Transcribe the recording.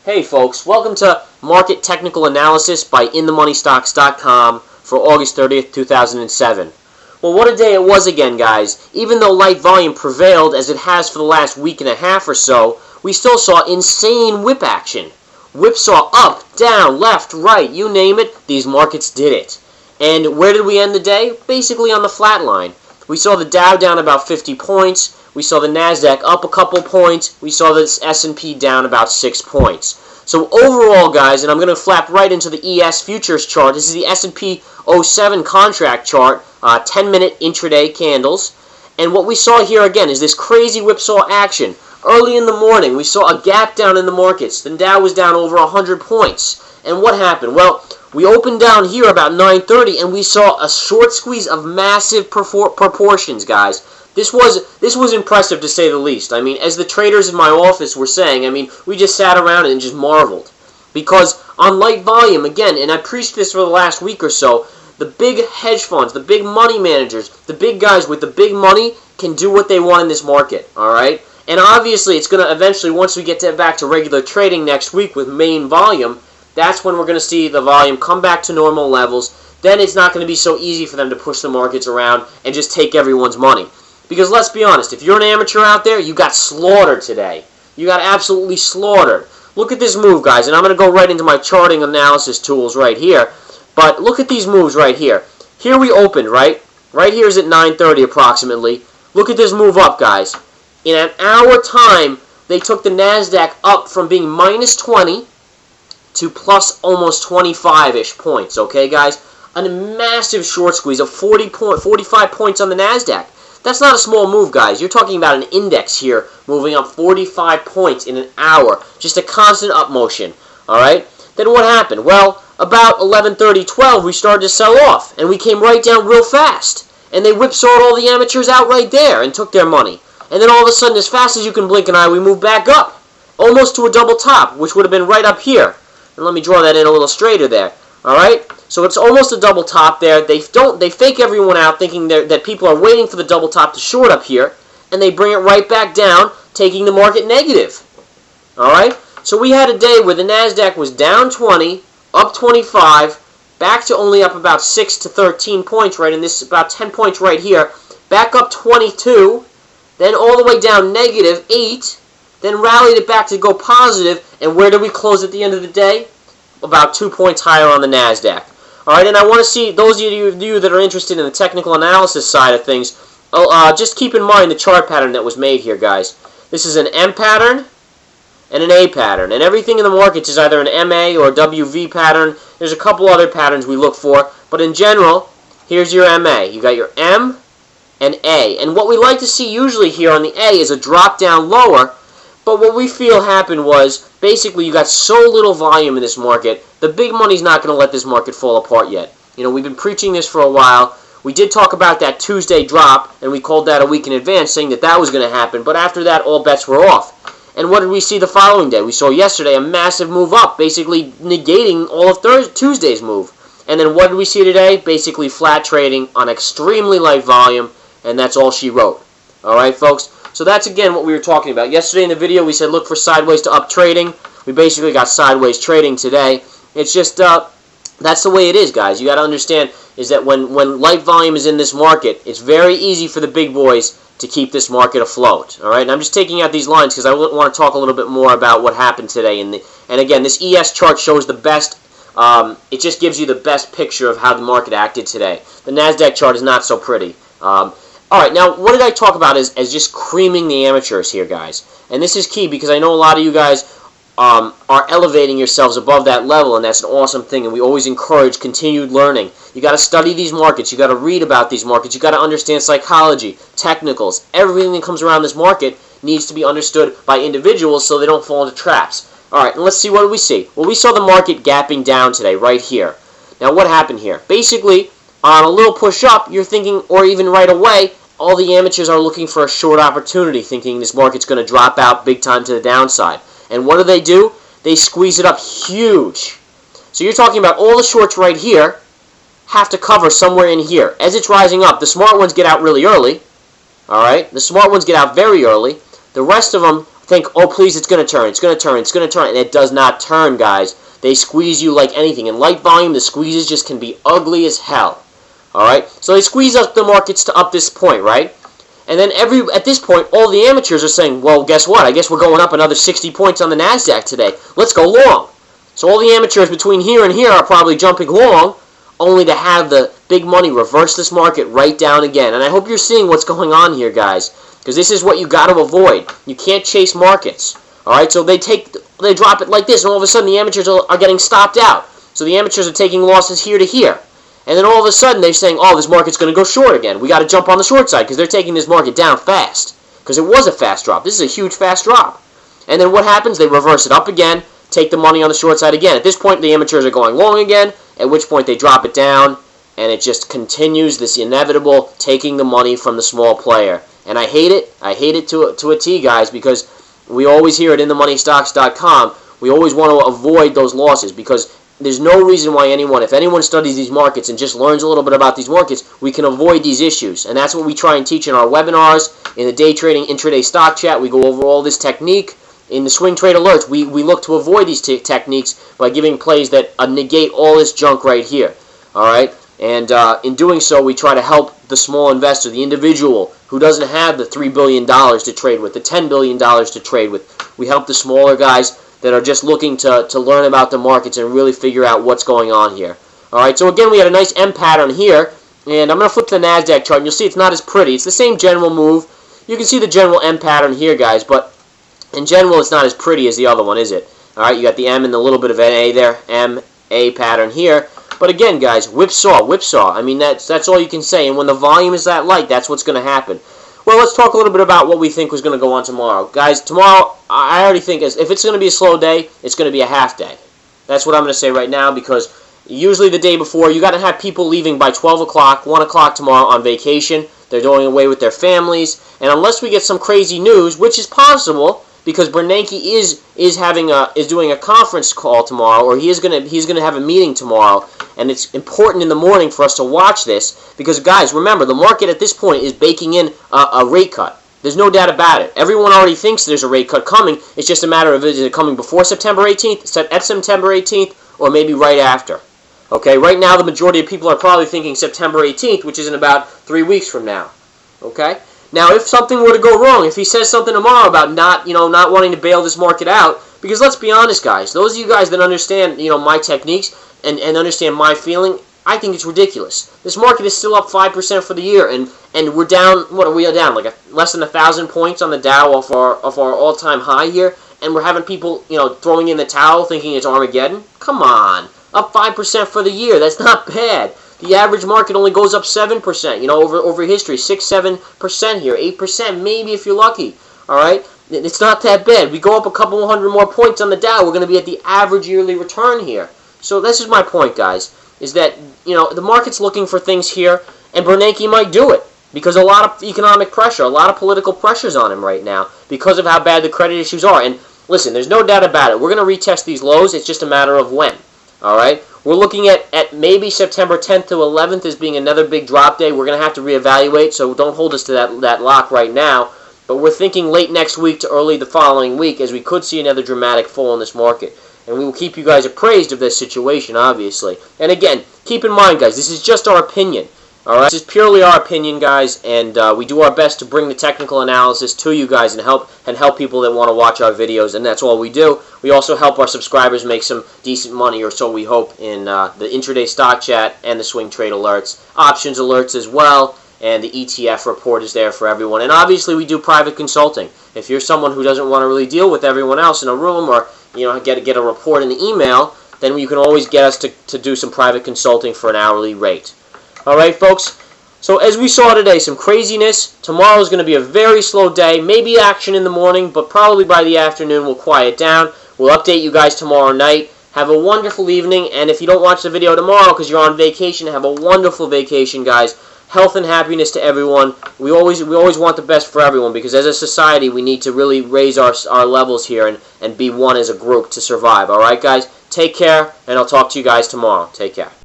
Hey folks, welcome to Market Technical Analysis by InTheMoneyStocks.com for August 30th, 2007. Well, what a day it was again, guys. Even though light volume prevailed, as it has for the last week and a half or so, we still saw insane whip action. Whipsaw up, down, left, right, you name it, these markets did it. And where did we end the day? Basically on the flat line. We saw the Dow down about 50 points. We saw the Nasdaq up a couple points. We saw the S&P down about 6 points. So overall, guys, and I'm going to flap right into the ES futures chart. This is the S&P 07 contract chart, 10-minute intraday candles. And what we saw here again is this crazy whipsaw action. Early in the morning, we saw a gap down in the markets. The Dow was down over 100 points. And what happened? Well, we opened down here about 9:30, and we saw a short squeeze of massive proportions, guys. This was impressive to say the least. I mean, as the traders in my office were saying, I mean, we just sat around and just marveled. Because on light volume, again, and I preached this for the last week or so, the big hedge funds, the big money managers, the big guys with the big money can do what they want in this market, all right? And obviously, it's going to eventually, once we get back to regular trading next week with main volume, that's when we're going to see the volume come back to normal levels. Then it's not going to be so easy for them to push the markets around and just take everyone's money. Because let's be honest, if you're an amateur out there, you got slaughtered today. You got absolutely slaughtered. Look at this move, guys, and I'm going to go right into my charting analysis tools right here. But look at these moves right here. Here we opened, right? Right here is at 9:30 approximately. Look at this move up, guys. In an hour time, they took the Nasdaq up from being minus 20 to plus almost 25-ish points, okay, guys? A massive short squeeze of 45 points on the Nasdaq. That's not a small move, guys. You're talking about an index here moving up 45 points in an hour. Just a constant up motion, all right? Then what happened? Well, about 11:30, 12, we started to sell off, and we came right down real fast. And they whipsawed all the amateurs out right there and took their money. And then all of a sudden, as fast as you can blink an eye, we moved back up, almost to a double top, which would have been right up here. And let me draw that in a little straighter there. All right? So it's almost a double top there. They fake everyone out thinking that people are waiting for the double top to short up here, and they bring it right back down, taking the market negative. All right? So we had a day where the Nasdaq was down 20, up 25, back to only up about 6 to 13 points, right? And this is about 10 points right here. Back up 22, then all the way down negative 8, then rallied it back to go positive, and where did we close at the end of the day? About 2 points higher on the Nasdaq. All right, and I want to see those of you that are interested in the technical analysis side of things, just keep in mind the chart pattern that was made here, guys. This is an M pattern and an A pattern, and everything in the markets is either an MA or WV pattern. There's a couple other patterns we look for, but in general, here's your MA. You got your M and A, and what we like to see usually here on the A is a drop down lower. But what we feel happened was, basically, you got so little volume in this market, the big money's not going to let this market fall apart yet. You know, we've been preaching this for a while. We did talk about that Tuesday drop, and we called that a week in advance, saying that that was going to happen. But after that, all bets were off. And what did we see the following day? We saw yesterday a massive move up, basically negating all of Tuesday's move. And then what did we see today? Basically flat trading on extremely light volume, and that's all she wrote. All right, folks? So that's, again, what we were talking about. Yesterday in the video, we said look for sideways to up trading. We basically got sideways trading today. It's just, that's the way it is, guys. You got to understand is that when light volume is in this market, it's very easy for the big boys to keep this market afloat. All right, and I'm just taking out these lines because I want to talk a little bit more about what happened today. And again, this ES chart shows the best. It just gives you the best picture of how the market acted today. The Nasdaq chart is not so pretty. All right, now what did I talk about as just creaming the amateurs here, guys? And this is key because I know a lot of you guys are elevating yourselves above that level, and that's an awesome thing, and we always encourage continued learning. You got to study these markets. You got to read about these markets. You got to understand psychology, technicals. Everything that comes around this market needs to be understood by individuals so they don't fall into traps. All right, and let's see what do we see. Well, we saw the market gapping down today right here. Now, what happened here? Basically, on a little push up, you're thinking, or even right away, all the amateurs are looking for a short opportunity, thinking this market's going to drop out big time to the downside. And what do? They squeeze it up huge. So you're talking about all the shorts right here have to cover somewhere in here. As it's rising up, the smart ones get out really early. All right? The smart ones get out very early. The rest of them think, oh please, it's going to turn, it's going to turn, it's going to turn, and it does not turn, guys. They squeeze you like anything. In light volume, the squeezes just can be ugly as hell. Alright? So they squeeze up the markets to up this point, right? And then at this point, all the amateurs are saying, well, guess what? I guess we're going up another 60 points on the Nasdaq today. Let's go long. So all the amateurs between here and here are probably jumping long, only to have the big money reverse this market right down again. And I hope you're seeing what's going on here, guys, because this is what you got to avoid. You can't chase markets. Alright, so they drop it like this, and all of a sudden the amateurs are getting stopped out. So the amateurs are taking losses here to here. And then all of a sudden they're saying, oh, this market's going to go short again. We got to jump on the short side because they're taking this market down fast. Because it was a fast drop. This is a huge fast drop. And then what happens? They reverse it up again, take the money on the short side again. At this point, the amateurs are going long again, at which point they drop it down, and it just continues this inevitable taking the money from the small player. And I hate it. I hate it to a T, guys, because we always hear it in themoneystocks.com. We always want to avoid those losses because there's no reason why if anyone studies these markets and just learns a little bit about these markets, we can avoid these issues. And that's what we try and teach in our webinars, in the day trading intraday stock chat. We go over all this technique. In the swing trade alerts, we look to avoid these techniques by giving plays that negate all this junk right here. Alright? And in doing so, we try to help the small investor, the individual who doesn't have the $3 billion to trade with, the $10 billion to trade with. We help the smaller guys that are just looking to learn about the markets and really figure out what's going on here. Alright, so again, we had a nice M pattern here, and I'm going to flip to the Nasdaq chart, and you'll see it's not as pretty. It's the same general move. You can see the general M pattern here, guys, but in general, it's not as pretty as the other one, is it? Alright, you got the M and a little bit of an A there, M, A pattern here. But again, guys, whipsaw, whipsaw. I mean, that's all you can say, and when the volume is that light, that's what's going to happen. Well, let's talk a little bit about what we think was going to go on tomorrow. Guys, tomorrow, I already think if it's going to be a slow day, it's going to be a half day. That's what I'm going to say right now because usually the day before, you got to have people leaving by 12 o'clock, 1 o'clock tomorrow on vacation. They're going away with their families. And unless we get some crazy news, which is possible because Bernanke is doing a conference call tomorrow, or he's going to have a meeting tomorrow, and it's important in the morning for us to watch this because, guys, remember, the market at this point is baking in a rate cut. There's no doubt about it. Everyone already thinks there's a rate cut coming. It's just a matter of is it coming before September 18th, at September 18th, or maybe right after. Okay, right now the majority of people are probably thinking September 18th, which is in about 3 weeks from now. Okay? Now, if something were to go wrong, if he says something tomorrow about not wanting to bail this market out, because let's be honest, guys, those of you guys that understand, my techniques and understand my feeling, I think it's ridiculous. This market is still up 5% for the year, and we're down. What are we down? Like less than 1,000 points on the Dow off our all-time high here, and we're having people, throwing in the towel, thinking it's Armageddon. Come on, up 5% for the year. That's not bad. The average market only goes up 7%, over history, 6-7% here, 8% maybe if you're lucky. All right, it's not that bad. We go up a couple hundred more points on the Dow, we're going to be at the average yearly return here. So this is my point, guys, is that the market's looking for things here, and Bernanke might do it because a lot of economic pressure, a lot of political pressures on him right now because of how bad the credit issues are. And listen, there's no doubt about it. We're going to retest these lows. It's just a matter of when. All right. We're looking at maybe September 10th to 11th as being another big drop day. We're going to have to reevaluate, so don't hold us to that lock right now. But we're thinking late next week to early the following week as we could see another dramatic fall in this market. And we will keep you guys appraised of this situation, obviously. And again, keep in mind, guys, this is just our opinion. All right, this is purely our opinion, guys, and we do our best to bring the technical analysis to you guys and help people that want to watch our videos, and that's all we do. We also help our subscribers make some decent money, or so we hope, in the intraday stock chat and the swing trade alerts, options alerts as well, and the ETF report is there for everyone. And obviously, we do private consulting. If you're someone who doesn't want to really deal with everyone else in a room, or get a report in the email, then you can always get us to do some private consulting for an hourly rate. Alright, folks, so as we saw today, some craziness. Tomorrow is going to be a very slow day. Maybe action in the morning, but probably by the afternoon we'll quiet down. We'll update you guys tomorrow night. Have a wonderful evening, and if you don't watch the video tomorrow because you're on vacation, have a wonderful vacation, guys. Health and happiness to everyone. We always want the best for everyone because as a society we need to really raise our levels here and be one as a group to survive. Alright, guys? Take care, and I'll talk to you guys tomorrow. Take care.